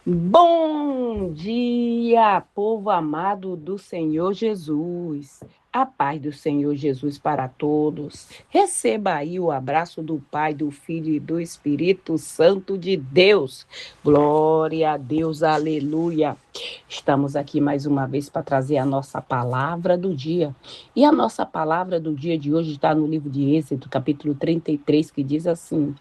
Bom dia, povo amado do Senhor Jesus. A paz do Senhor Jesus para todos. Receba aí o abraço do Pai, do Filho e do Espírito Santo de Deus. Glória a Deus, aleluia. Estamos aqui mais uma vez para trazer a nossa palavra do dia. E a nossa palavra do dia de hoje está no livro de Êxodo, capítulo 33, que diz assim: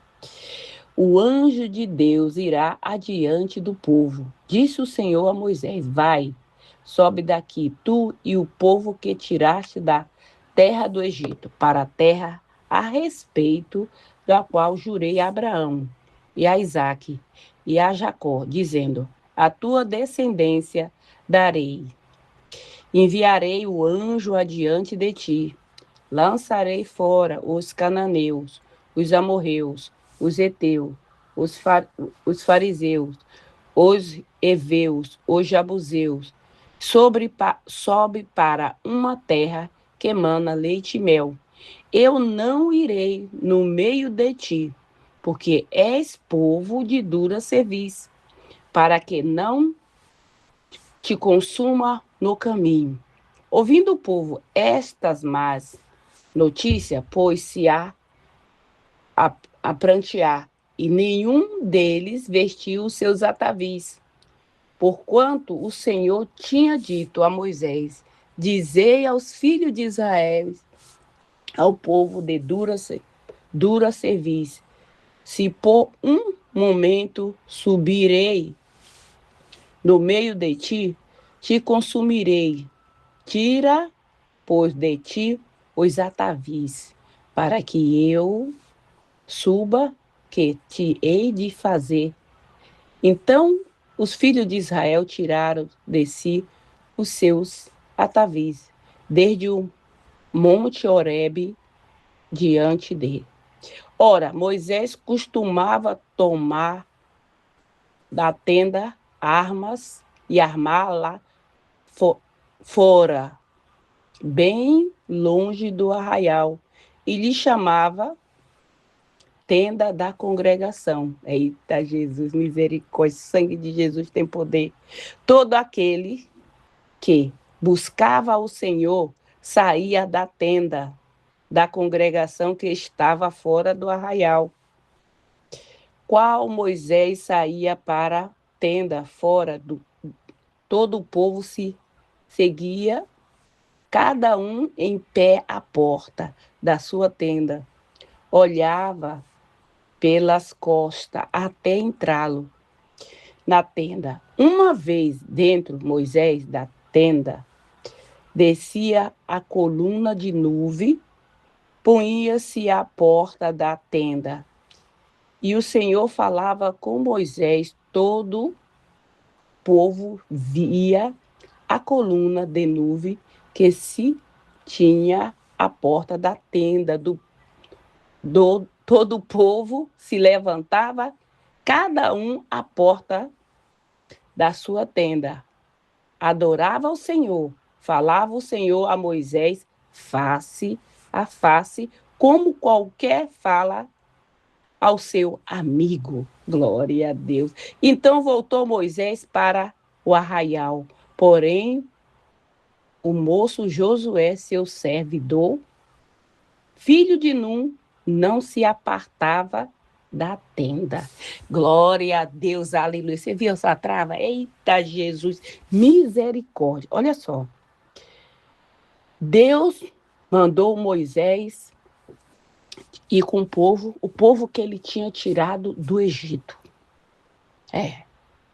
o anjo de Deus irá adiante do povo. Disse o Senhor a Moisés: vai, sobe daqui, tu e o povo que tiraste da terra do Egito, para a terra a respeito da qual jurei a Abraão e a Isaque e a Jacó, dizendo: a tua descendência darei. Enviarei o anjo adiante de ti. Lançarei fora os cananeus, os amorreus, os heteus, os fariseus, os heveus, os jabuseus. Sobe para uma terra que emana leite e mel. Eu não irei no meio de ti, porque és povo de dura cerviz, para que não te consuma no caminho. Ouvindo o povo estas más notícias, pôs-se a prantear, e nenhum deles vestiu os seus atavis, porquanto o Senhor tinha dito a Moisés: dizei aos filhos de Israel, ao povo de dura cerviz, se por um momento subirei no meio de ti, te consumirei. Tira, pois, de ti os atavis, para que eu suba, que te hei de fazer. Então os filhos de Israel tiraram de si os seus atavis, desde o monte Horebe diante dele. Ora, Moisés costumava tomar da tenda armas e armá-la fora, bem longe do arraial, e lhe chamava tenda da congregação. Eita, Jesus, misericórdia, sangue de Jesus tem poder. Todo aquele que buscava o Senhor saía da tenda da congregação que estava fora do arraial. Qual Moisés saía para a tenda fora do todo o povo se seguia, cada um em pé à porta da sua tenda. Olhava pelas costas até entrá-lo na tenda. Uma vez dentro, Moisés, da tenda, descia a coluna de nuvem, punha-se à porta da tenda. E o Senhor falava com Moisés, todo o povo via a coluna de nuvem que se tinha à porta da tenda todo o povo se levantava, cada um à porta da sua tenda. Adorava o Senhor, falava o Senhor a Moisés face a face, como qualquer fala ao seu amigo. Glória a Deus. Então voltou Moisés para o arraial, porém o moço Josué, seu servidor, filho de Num, não se apartava da tenda. Glória a Deus, aleluia. Você viu essa trava? Eita, Jesus, misericórdia. Olha só. Deus mandou Moisés ir com o povo que ele tinha tirado do Egito.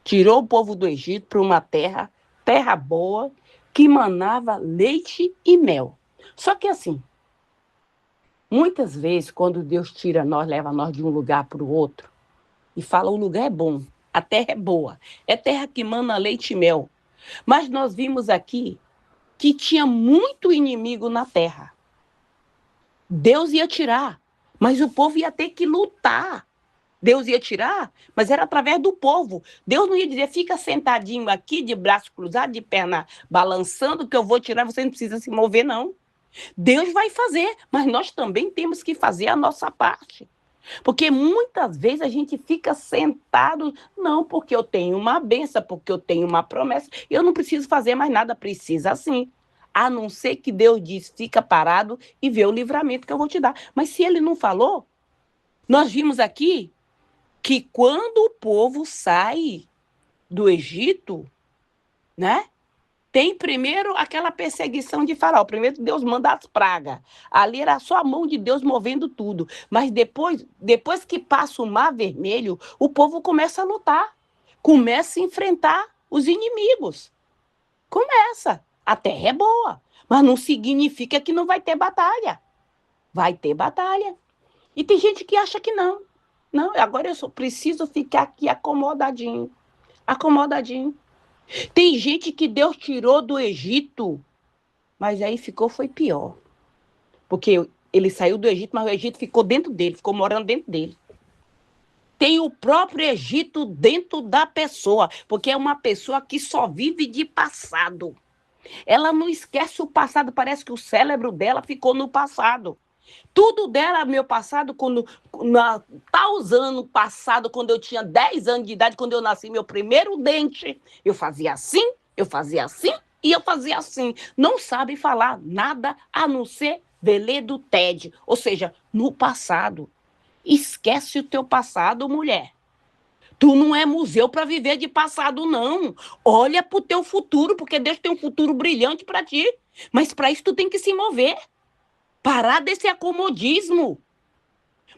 Tirou o povo do Egito para uma terra boa, que manava leite e mel. Só que assim, muitas vezes, quando Deus tira nós, leva nós de um lugar para o outro, e fala: o lugar é bom, a terra é boa, é terra que mana leite e mel. Mas nós vimos aqui que tinha muito inimigo na terra. Deus ia tirar, mas o povo ia ter que lutar. Deus ia tirar, mas era através do povo. Deus não ia dizer: fica sentadinho aqui, de braço cruzado, de perna balançando, que eu vou tirar, você não precisa se mover, não. Deus vai fazer, mas nós também temos que fazer a nossa parte. Porque muitas vezes a gente fica sentado, não, porque eu tenho uma bênção, porque eu tenho uma promessa, eu não preciso fazer mais nada, precisa sim. A não ser que Deus diz, fica parado e vê o livramento que eu vou te dar. Mas se ele não falou, nós vimos aqui que quando o povo sai do Egito, né? Tem primeiro aquela perseguição de Faraó. Primeiro Deus manda as pragas. Ali era só a mão de Deus movendo tudo. Mas depois que passa o Mar Vermelho, o povo começa a lutar. Começa a enfrentar os inimigos. Começa. A terra é boa. Mas não significa que não vai ter batalha. Vai ter batalha. E tem gente que acha que não. Não, agora eu só preciso ficar aqui acomodadinho. Acomodadinho. Tem gente que Deus tirou do Egito, mas aí foi pior. Porque ele saiu do Egito, mas o Egito ficou dentro dele, ficou morando dentro dele. Tem o próprio Egito dentro da pessoa, porque é uma pessoa que só vive de passado. Ela não esquece o passado, parece que o cérebro dela ficou no passado. Tudo dela, meu passado, os anos passado, quando eu tinha 10 anos de idade, quando eu nasci, meu primeiro dente, eu fazia assim e eu fazia assim. Não sabe falar nada a não ser Veledo TED, ou seja, no passado. Esquece o teu passado, mulher. Tu não é museu para viver de passado, não. Olha para o teu futuro, porque Deus tem um futuro brilhante para ti. Mas para isso tu tem que se mover. Parar desse acomodismo.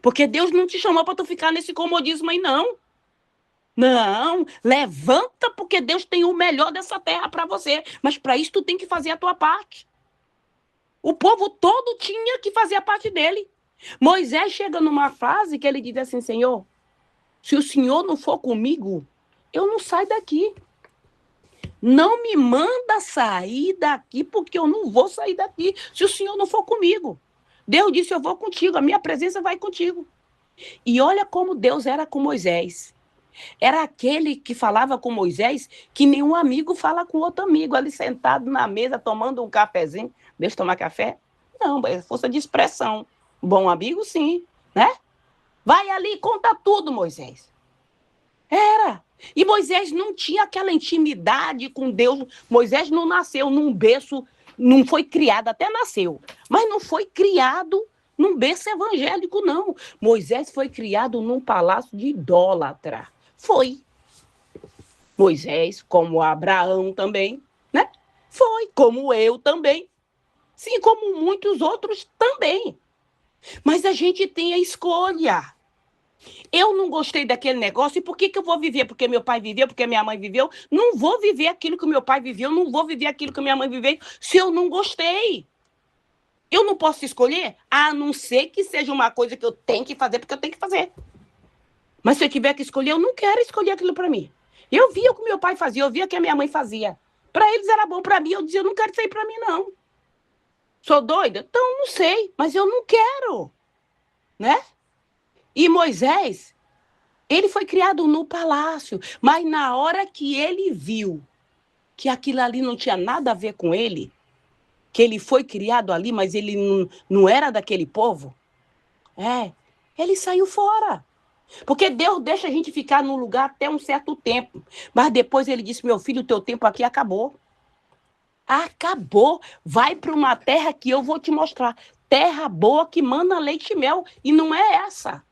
Porque Deus não te chamou para tu ficar nesse comodismo aí, não. Não, levanta porque Deus tem o melhor dessa terra para você. Mas para isso tu tem que fazer a tua parte. O povo todo tinha que fazer a parte dele. Moisés chega numa fase que ele diz assim, Senhor, se o Senhor não for comigo, eu não saio daqui. Não me manda sair daqui, porque eu não vou sair daqui se o Senhor não for comigo. Deus disse, eu vou contigo, a minha presença vai contigo. E olha como Deus era com Moisés. Era aquele que falava com Moisés que nenhum amigo fala com outro amigo, ali sentado na mesa, tomando um cafezinho. Deixa eu tomar café? Não, é força de expressão. Bom amigo, sim, né? Vai ali e conta tudo, Moisés. Era. E Moisés não tinha aquela intimidade com Deus. Moisés não nasceu num berço, não foi criado, até nasceu, mas não foi criado num berço evangélico, não. Moisés foi criado num palácio de idólatra. Foi. Moisés, como Abraão também, né? Foi, como eu também. Sim, como muitos outros também. Mas a gente tem a escolha. Eu não gostei daquele negócio, e por que eu vou viver? Porque meu pai viveu, porque minha mãe viveu? Não vou viver aquilo que meu pai viveu, não vou viver aquilo que minha mãe viveu, se eu não gostei. Eu não posso escolher, a não ser que seja uma coisa que eu tenho que fazer, porque eu tenho que fazer. Mas se eu tiver que escolher, eu não quero escolher aquilo para mim. Eu via o que meu pai fazia, eu via o que a minha mãe fazia. Para eles era bom, para mim, eu dizia, eu não quero isso aí para mim, não. Sou doida? Então, não sei, mas eu não quero, né? E Moisés, ele foi criado no palácio, mas na hora que ele viu que aquilo ali não tinha nada a ver com ele, que ele foi criado ali, mas ele não era daquele povo, ele saiu fora. Porque Deus deixa a gente ficar num lugar até um certo tempo. Mas depois ele disse, meu filho, o teu tempo aqui acabou. Acabou. Vai para uma terra que eu vou te mostrar. Terra boa que manda leite e mel. E não é essa.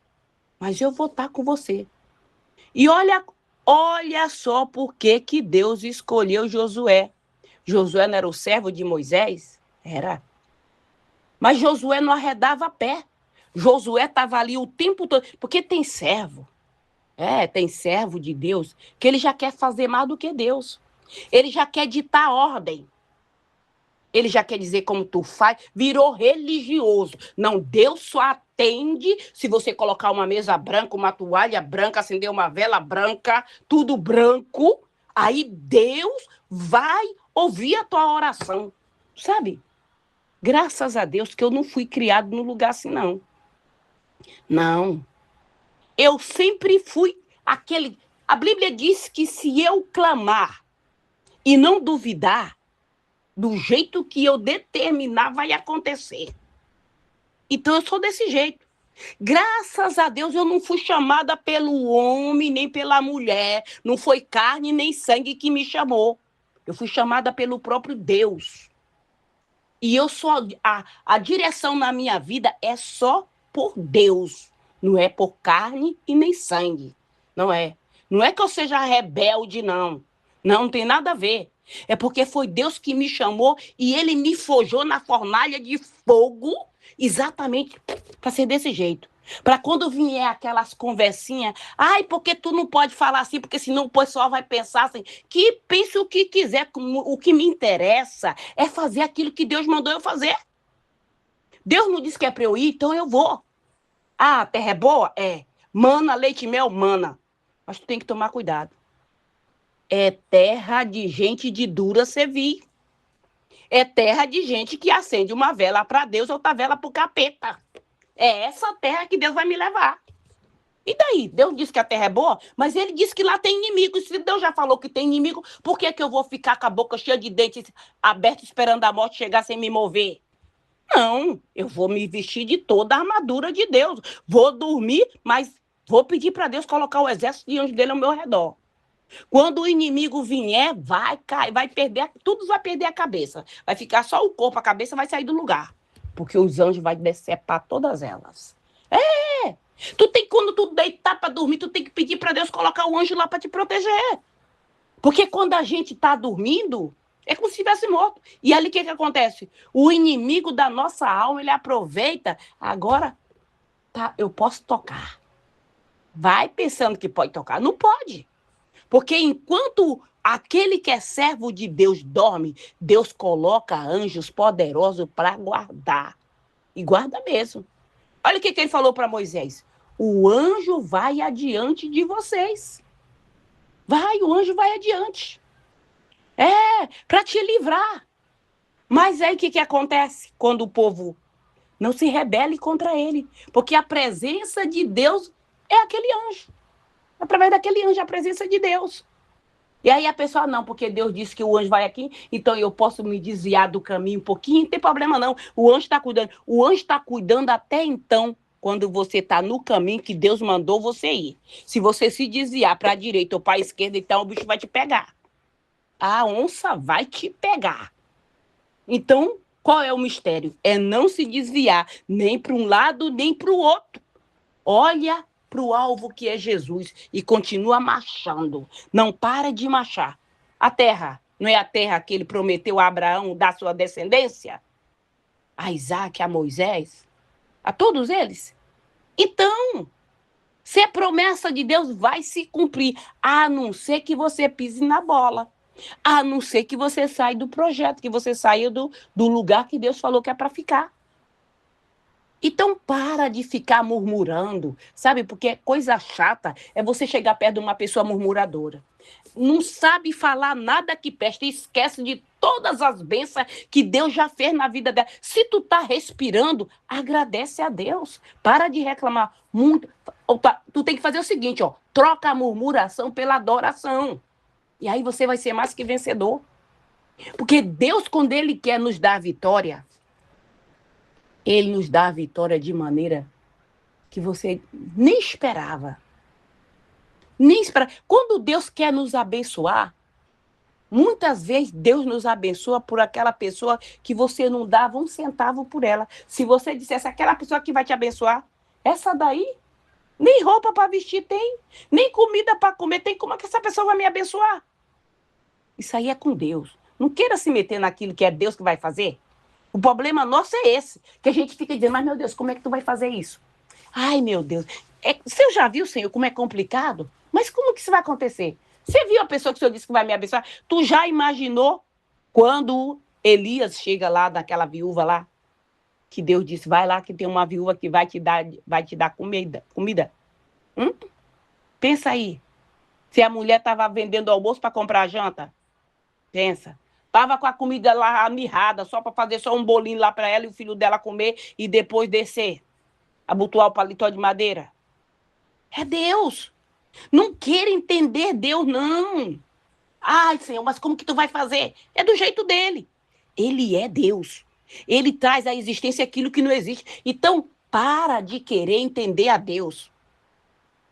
Mas eu vou estar com você. E olha só por que Deus escolheu Josué. Josué não era o servo de Moisés? Era. Mas Josué não arredava pé. Josué estava ali o tempo todo. Porque tem servo. Tem servo de Deus que ele já quer fazer mais do que Deus. Ele já quer ditar ordem. Ele já quer dizer como tu faz. Virou religioso. Não, Deus só atende se você colocar uma mesa branca, uma toalha branca, acender uma vela branca, tudo branco. Aí Deus vai ouvir a tua oração. Sabe? Graças a Deus que eu não fui criado num lugar assim, não. Não. Eu sempre fui aquele... A Bíblia diz que se eu clamar e não duvidar, do jeito que eu determinar vai acontecer. Então eu sou desse jeito. Graças a Deus eu não fui chamada pelo homem nem pela mulher. Não foi carne nem sangue que me chamou. Eu fui chamada pelo próprio Deus. E eu só a direção na minha vida é só por Deus. Não é por carne e nem sangue. Não é. Não é que eu seja rebelde, não. Não tem nada a ver. É porque foi Deus que me chamou e ele me forjou na fornalha de fogo exatamente para ser desse jeito. Para quando vier aquelas conversinhas, ai, porque tu não pode falar assim, porque senão o pessoal vai pensar assim, que pense o que quiser, o que me interessa é fazer aquilo que Deus mandou eu fazer. Deus não disse que é para eu ir, então eu vou. Ah, a terra é boa? É. Mana, leite e mel, mana. Mas tu tem que tomar cuidado. É terra de gente de dura servir. É terra de gente que acende uma vela para Deus, outra vela para o capeta. É essa terra que Deus vai me levar. E daí? Deus disse que a terra é boa, mas ele disse que lá tem inimigo. Se Deus já falou que tem inimigo, por que eu vou ficar com a boca cheia de dentes aberta esperando a morte chegar sem me mover? Não, eu vou me vestir de toda a armadura de Deus. Vou dormir, mas vou pedir para Deus colocar o exército de anjos dele ao meu redor. Quando o inimigo vier, vai cair, vai perder, tudo vai perder a cabeça. Vai ficar só o corpo, a cabeça vai sair do lugar. Porque os anjos vão decepar todas elas. É! Quando tu deitar para dormir, tu tem que pedir para Deus colocar o anjo lá para te proteger. Porque quando a gente está dormindo, é como se estivesse morto. E ali o que acontece? O inimigo da nossa alma, ele aproveita. Agora, tá, eu posso tocar. Vai pensando que pode tocar. Não pode. Porque enquanto aquele que é servo de Deus dorme, Deus coloca anjos poderosos para guardar. E guarda mesmo. Olha o que ele falou para Moisés. O anjo vai adiante de vocês. O anjo vai adiante. É, para te livrar. Mas aí o que acontece quando o povo não se rebele contra ele? Porque a presença de Deus é aquele anjo. Através daquele anjo, a presença de Deus. E aí a pessoa, não, porque Deus disse que o anjo vai aqui, então eu posso me desviar do caminho um pouquinho, não tem problema não. O anjo está cuidando. O anjo está cuidando até então, quando você está no caminho que Deus mandou você ir. Se você se desviar para a direita ou para a esquerda, então o bicho vai te pegar. A onça vai te pegar. Então, qual é o mistério? É não se desviar nem para um lado, nem para o outro. Olha para o alvo que é Jesus e continua marchando. Não para de marchar. A terra, não é a terra que ele prometeu a Abraão da sua descendência? A Isaac, a Moisés, a todos eles? Então, se é promessa de Deus, vai se cumprir, a não ser que você pise na bola. A não ser que você saia do projeto, que você saia do lugar que Deus falou que é para ficar. Então, para de ficar murmurando, sabe? Porque coisa chata é você chegar perto de uma pessoa murmuradora. Não sabe falar nada que preste, esquece de todas as bênçãos que Deus já fez na vida dela. Se tu tá respirando, agradece a Deus. Para de reclamar muito. Tu tem que fazer o seguinte, ó, troca a murmuração pela adoração. E aí você vai ser mais que vencedor. Porque Deus, quando Ele quer nos dar a vitória, Ele nos dá a vitória de maneira que você nem esperava. Nem esperava. Quando Deus quer nos abençoar, muitas vezes Deus nos abençoa por aquela pessoa que você não dava um centavo por ela. Se você dissesse aquela pessoa que vai te abençoar, essa daí, nem roupa para vestir tem, nem comida para comer tem, como é que essa pessoa vai me abençoar? Isso aí é com Deus. Não queira se meter naquilo que é Deus que vai fazer. O problema nosso é esse, que a gente fica dizendo, mas meu Deus, como é que tu vai fazer isso? Ai, meu Deus, você já viu, Senhor, como é complicado? Mas como que isso vai acontecer? Você viu a pessoa que o Senhor disse que vai me abençoar? Tu já imaginou quando Elias chega lá naquela viúva lá, que Deus disse, vai lá que tem uma viúva que vai te dar comida? Hum? Pensa aí. Se a mulher estava vendendo almoço para comprar a janta, pensa. Tava com a comida lá mirrada, só para fazer só um bolinho lá para ela e o filho dela comer e depois descer, abotoar o paletó de madeira. É Deus. Não queira entender Deus, não. Ai, Senhor, mas como que tu vai fazer? É do jeito dele. Ele é Deus. Ele traz à existência aquilo que não existe. Então, Para de querer entender a Deus.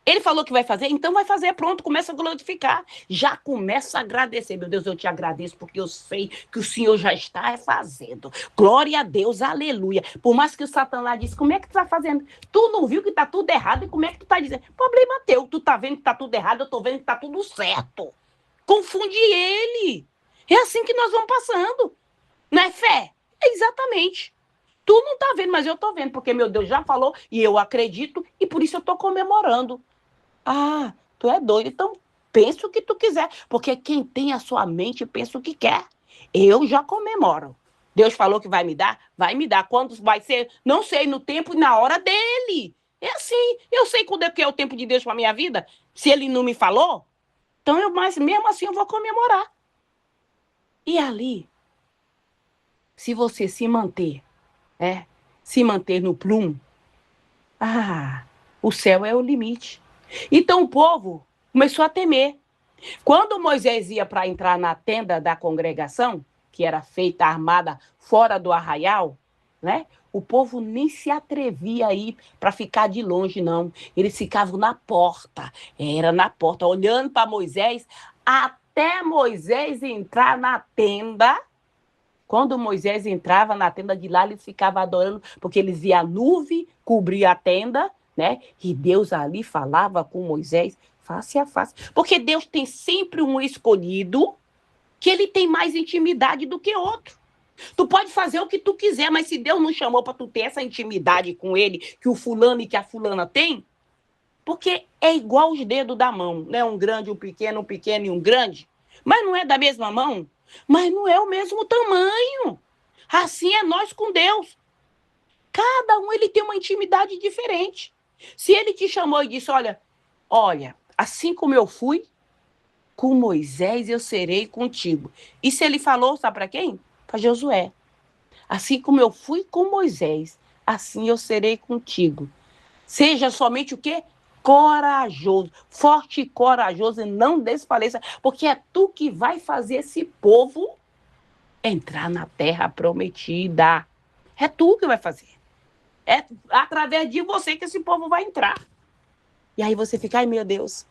Ele falou que vai fazer, então vai fazer, pronto, começa a glorificar. Já começa a agradecer. Meu Deus, eu te agradeço porque eu sei que o Senhor já está fazendo. Glória a Deus, aleluia. Por mais que o Satanás disse, como é que tu está fazendo? Tu não viu que está tudo errado e como é que tu está dizendo? Problema teu, tu está vendo que está tudo errado, eu estou vendo que está tudo certo. Confunde ele. É assim que nós vamos passando. Não é fé? É exatamente. Tu não está vendo, mas eu estou vendo, porque meu Deus já falou e eu acredito e por isso eu estou comemorando. Ah, tu é doido, então pensa o que tu quiser, porque quem tem a sua mente pensa o que quer. Eu já comemoro. Deus falou que vai me dar? Vai me dar. Quando vai ser? Não sei, no tempo e na hora dele. É assim, eu sei quando é que é o tempo de Deus para minha vida. Se ele não me falou, então mas mesmo assim eu vou comemorar. E ali, se você se manter no plumo, o céu é o limite. Então o povo começou a temer. Quando Moisés ia para entrar na tenda da congregação, que era feita armada fora do arraial, né? O povo nem se atrevia a ir para ficar de longe, não. Eles ficavam na porta. Era na porta, olhando para Moisés, até Moisés entrar na tenda. Quando Moisés entrava na tenda de lá, eles ficavam adorando, porque eles viam a nuvem cobrir a tenda, né? E Deus ali falava com Moisés face a face. Porque Deus tem sempre um escolhido que ele tem mais intimidade do que outro. Tu pode fazer o que tu quiser, mas se Deus não chamou para tu ter essa intimidade com ele, que o fulano e que a fulana tem, porque é igual os dedos da mão, né? Um grande, um pequeno e um grande. Mas não é da mesma mão, mas não é o mesmo tamanho. Assim é nós com Deus. Cada um ele tem uma intimidade diferente. Se ele te chamou e disse, olha, assim como eu fui com Moisés, eu serei contigo. E se ele falou, sabe para quem? Para Josué. Assim como eu fui com Moisés, assim eu serei contigo. Seja somente o quê? Corajoso, forte e corajoso, e não desfaleça, porque é tu que vai fazer esse povo entrar na terra prometida. É tu que vai fazer. É através de você que esse povo vai entrar. E aí você fica, ai meu Deus,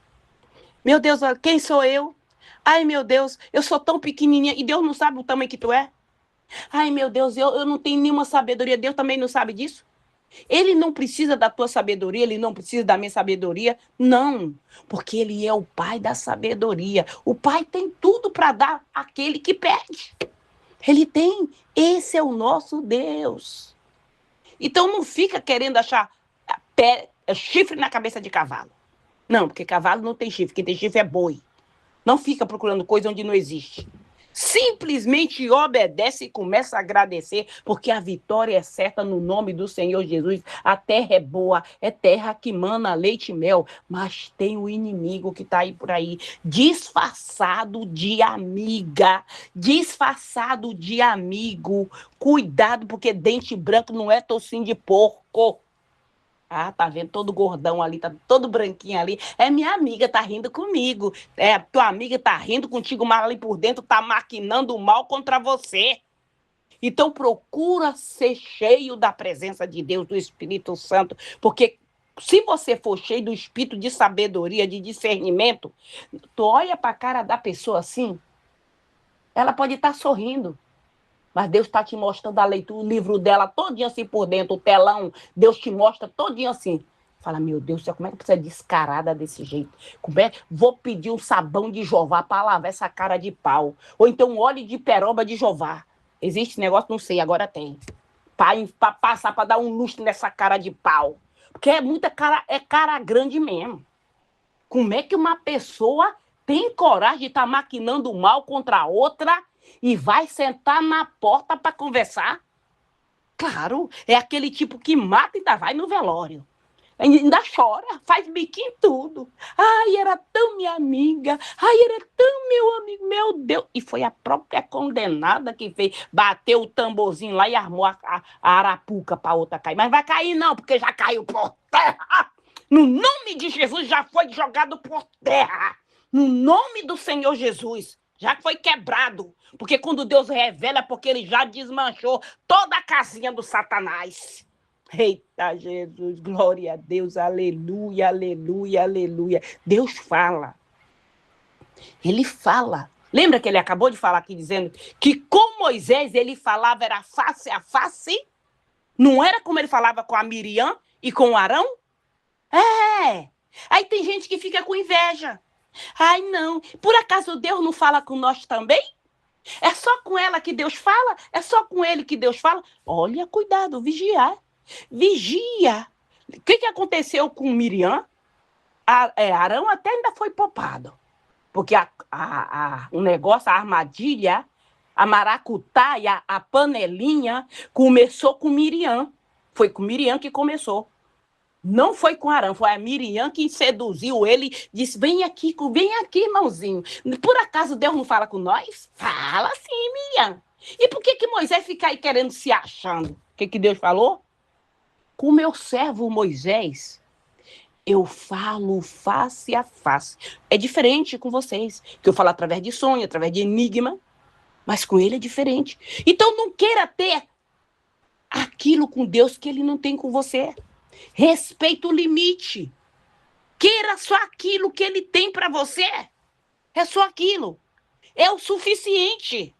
quem sou eu? Ai meu Deus, eu sou tão pequenininha e Deus não sabe o tamanho que tu é? Ai meu Deus, eu não tenho nenhuma sabedoria, Deus também não sabe disso? Ele não precisa da tua sabedoria, ele não precisa da minha sabedoria, não, porque ele é o pai da sabedoria. O pai tem tudo para dar àquele que pede. Ele tem, esse é o nosso Deus. Então não fica querendo achar chifre na cabeça de cavalo. Não, porque cavalo não tem chifre, quem tem chifre é boi. Não fica procurando coisa onde não existe. Simplesmente obedece e começa a agradecer, porque a vitória é certa no nome do Senhor Jesus. A terra é boa, é terra que mana leite e mel, mas tem o inimigo que está aí por aí, disfarçado de amiga, disfarçado de amigo. Cuidado, porque dente branco não é tocinho de porco. Ah, tá vendo todo gordão ali, tá todo branquinho ali. É minha amiga, tá rindo comigo. É, tua amiga tá rindo contigo, mas ali por dentro tá maquinando o mal contra você. Então procura ser cheio da presença de Deus, do Espírito Santo, porque se você for cheio do espírito de sabedoria, de discernimento, tu olha para a cara da pessoa assim, ela pode estar sorrindo, mas Deus está te mostrando a leitura, o livro dela todinho assim por dentro, o telão, Deus te mostra todinho assim. Fala, meu Deus, como é que você é descarada desse jeito? Vou pedir um sabão de Jeová para lavar essa cara de pau. Ou então um óleo de peroba de Jeová. Existe negócio? Não sei, agora tem. Para passar, para dar um lustre nessa cara de pau. Porque é muita cara, é cara grande mesmo. Como é que uma pessoa tem coragem de estar maquinando mal contra a outra e vai sentar na porta para conversar? Claro, é aquele tipo que mata e ainda vai no velório. Ainda chora, faz biquinho em tudo. Ai, era tão minha amiga. Ai, era tão meu amigo. Meu Deus. E foi a própria condenada que fez. Bateu o tamborzinho lá e armou a arapuca para outra cair. Mas vai cair não, porque já caiu por terra. No nome de Jesus já foi jogado por terra. No nome do Senhor Jesus. Já foi quebrado. Porque quando Deus revela, é porque ele já desmanchou toda a casinha do Satanás. Eita, Jesus, glória a Deus, aleluia, aleluia, aleluia. Deus fala. Ele fala. Lembra que ele acabou de falar aqui dizendo que com Moisés ele falava era face a face? Não era como ele falava com a Miriam e com o Arão? É. Aí tem gente que fica com inveja. Ai, não. Por acaso Deus não fala com nós também? É só com ela que Deus fala? É só com ele que Deus fala? Olha, cuidado, vigiar. Vigia. O que aconteceu com Miriam? Arão até ainda foi poupado. Porque o negócio, a armadilha, a maracutaia, a panelinha, começou com Miriam. Foi com Miriam que começou. Não foi com Arão, foi a Miriam que seduziu ele, disse, vem aqui, irmãozinho. Por acaso Deus não fala com nós? Fala sim, Miriam. E por que Moisés fica aí querendo se achando? O que Deus falou? Com o meu servo Moisés, eu falo face a face. É diferente com vocês, que eu falo através de sonho, através de enigma, mas com ele é diferente. Então não queira ter aquilo com Deus que ele não tem com você. Respeita o limite. Queira só aquilo que ele tem para você. É só aquilo. É o suficiente.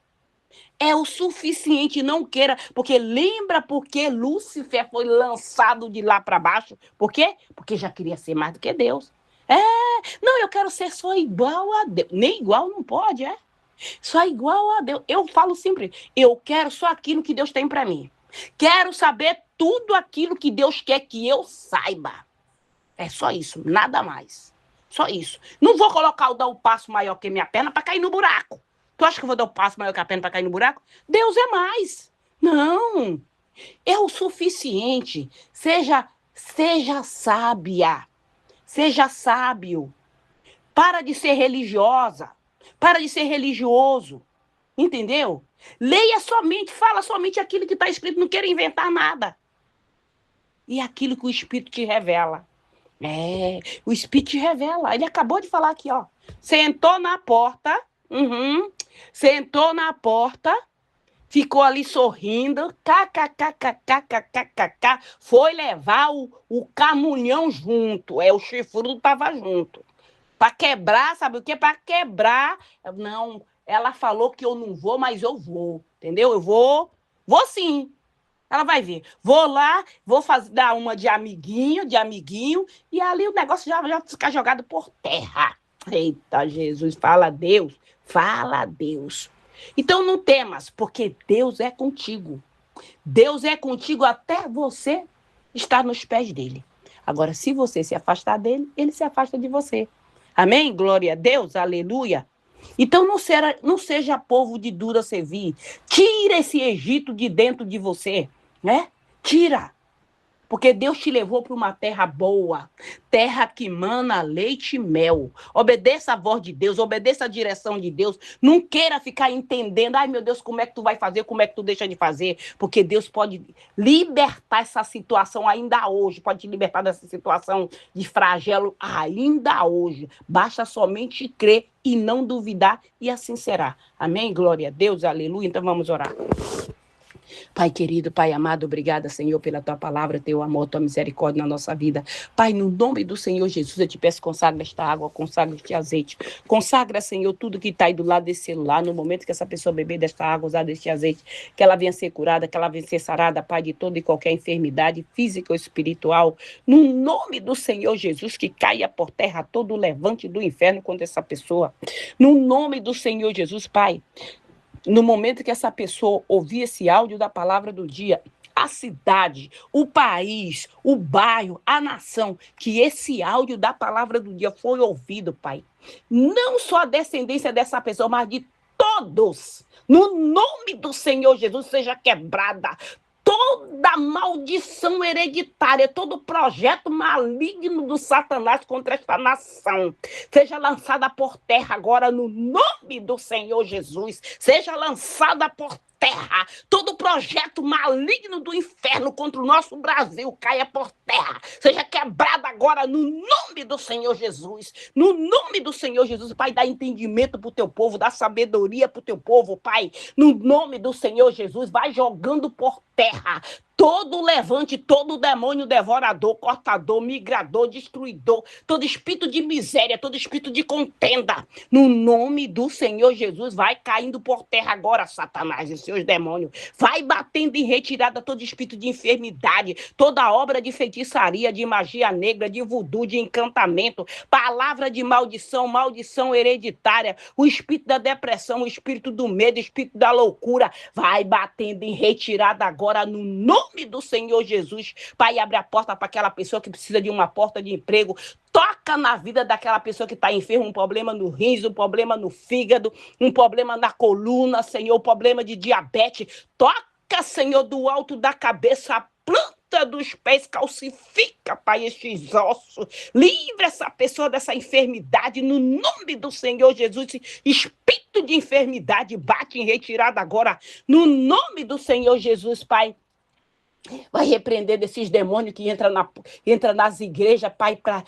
É o suficiente, não queira. Porque lembra porque Lúcifer foi lançado de lá para baixo? Por quê? Porque já queria ser mais do que Deus. Não, eu quero ser só igual a Deus. Nem igual não pode, Só igual a Deus. Eu falo sempre, eu quero só aquilo que Deus tem para mim. Quero saber tudo aquilo que Deus quer que eu saiba. É só isso, nada mais. Só isso. Não vou dar um passo maior que minha perna para cair no buraco. Tu acha que eu vou dar um passo maior que a perna para cair no buraco? Deus é mais. Não. É o suficiente. Seja sábia. Seja sábio. Para de ser religiosa. Para de ser religioso. Entendeu? Leia somente, fala somente aquilo que está escrito, não queira inventar nada. E aquilo que o Espírito te revela. O Espírito te revela. Ele acabou de falar aqui, ó. Sentou na porta, sentou na porta, ficou ali sorrindo, kkkkkkkk, foi levar o camunhão junto, o chifrudo estava junto. Para quebrar, sabe o quê? Para quebrar. Não, ela falou que eu não vou, mas eu vou, entendeu? Eu vou sim. Ela vai ver. Vou lá, vou dar uma de amiguinho, e ali o negócio já fica jogado por terra. Eita, Jesus, fala a Deus, fala a Deus. Então não temas, porque Deus é contigo. Deus é contigo até você estar nos pés dele. Agora, se você se afastar dele, ele se afasta de você. Amém? Glória a Deus, aleluia. Então não seja povo de dura servir. Tira esse Egito de dentro de você, né? Tira. Porque Deus te levou para uma terra boa, terra que mana leite e mel. Obedeça a voz de Deus, obedeça a direção de Deus. Não queira ficar entendendo, ai meu Deus, como é que tu vai fazer, como é que tu deixa de fazer. Porque Deus pode libertar essa situação ainda hoje, pode te libertar dessa situação de flagelo ainda hoje. Basta somente crer e não duvidar, e assim será. Amém? Glória a Deus, aleluia. Então vamos orar. Pai querido, Pai amado, obrigada, Senhor, pela tua palavra, teu amor, tua misericórdia na nossa vida. Pai, no nome do Senhor Jesus, eu te peço, consagra esta água, consagra este azeite. Consagra, Senhor, tudo que está aí do lado desse celular, no momento que essa pessoa beber desta água, usar deste azeite, que ela venha ser curada, que ela venha ser sarada, Pai, de toda e qualquer enfermidade física ou espiritual. No nome do Senhor Jesus, que caia por terra todo o levante do inferno contra essa pessoa. No nome do Senhor Jesus, Pai. No momento que essa pessoa ouvir esse áudio da palavra do dia, a cidade, o país, o bairro, a nação, que esse áudio da palavra do dia foi ouvido, Pai. Não só a descendência dessa pessoa, mas de todos. No nome do Senhor Jesus, seja quebrada toda maldição hereditária, todo projeto maligno do Satanás contra esta nação, seja lançada por terra agora no nome do Senhor Jesus, seja lançada por terra, todo projeto maligno do inferno contra o nosso Brasil caia por terra, seja quebrado agora no nome do Senhor Jesus, no nome do Senhor Jesus, Pai, dá entendimento para o teu povo, dá sabedoria para o teu povo, Pai, no nome do Senhor Jesus, vai jogando por terra Todo levante, todo demônio devorador, cortador, migrador, destruidor, todo espírito de miséria, todo espírito de contenda, no nome do Senhor Jesus, vai caindo por terra agora, Satanás e seus demônios. Vai batendo em retirada todo espírito de enfermidade, toda obra de feitiçaria, de magia negra, de voodoo, de encantamento, palavra de maldição, maldição hereditária, o espírito da depressão, o espírito do medo, o espírito da loucura, vai batendo em retirada agora no nome do Senhor Jesus. Pai, abre a porta para aquela pessoa que precisa de uma porta de emprego. Toca na vida daquela pessoa que está enferma, um problema no rins, um problema no fígado, um problema na coluna, Senhor, um problema de diabetes. Toca, Senhor, do alto da cabeça, a planta dos pés, calcifica, Pai, estes ossos. Livra essa pessoa dessa enfermidade no nome do Senhor Jesus. Espírito de enfermidade bate em retirada agora no nome do Senhor Jesus, Pai. Vai repreender desses demônios que entra nas igrejas, Pai, para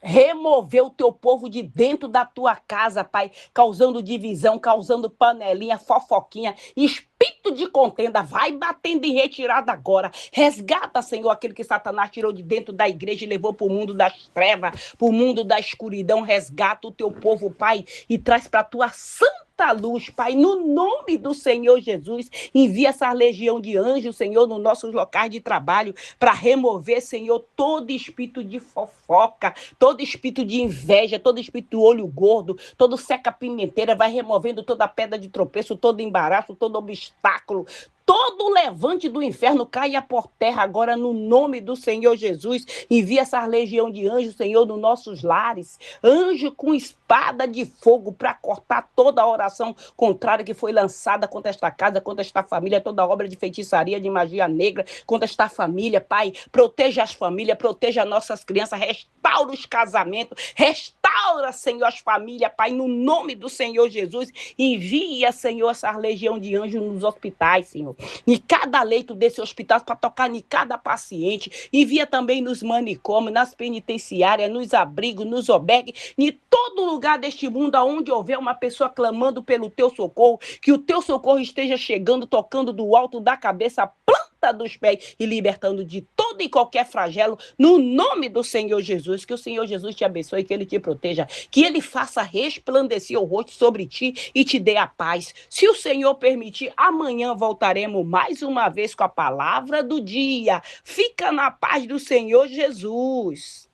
remover o teu povo de dentro da tua casa, Pai, causando divisão, causando panelinha, fofoquinha, espírito de contenda, vai batendo em retirada agora. Resgata, Senhor, aquele que Satanás tirou de dentro da igreja e levou para o mundo das trevas, para o mundo da escuridão. Resgata o teu povo, Pai, e traz para a tua santa luz, Pai, no nome do Senhor Jesus. Envia essa legião de anjos, Senhor, nos nossos locais de trabalho, para remover, Senhor, todo espírito de fofoca, todo espírito de inveja, todo espírito do olho gordo, todo seca-pimenteira, vai removendo toda pedra de tropeço, todo embaraço, todo obstáculo, todo levante do inferno caia por terra agora no nome do Senhor Jesus. Envia essa legião de anjos, Senhor, nos nossos lares. Anjo com espada de fogo para cortar toda a oração contrária que foi lançada contra esta casa, contra esta família, toda obra de feitiçaria, de magia negra, contra esta família, Pai. Proteja as famílias, proteja nossas crianças, restaura os casamentos, restaura, Senhor, as famílias, Pai, no nome do Senhor Jesus. Envia, Senhor, essa legião de anjos nos hospitais, Senhor. Em cada leito desse hospital, para tocar em cada paciente. Envia também nos manicômios, nas penitenciárias, nos abrigos, nos albergues, em todo lugar deste mundo, onde houver uma pessoa clamando pelo teu socorro, que o teu socorro esteja chegando, tocando do alto da cabeça, a planta dos pés e libertando de todo e qualquer flagelo, no nome do Senhor Jesus. Que o Senhor Jesus te abençoe, que Ele te proteja, que Ele faça resplandecer o rosto sobre ti e te dê a paz. Se o Senhor permitir, amanhã voltaremos mais uma vez com a palavra do dia. Fica na paz do Senhor Jesus.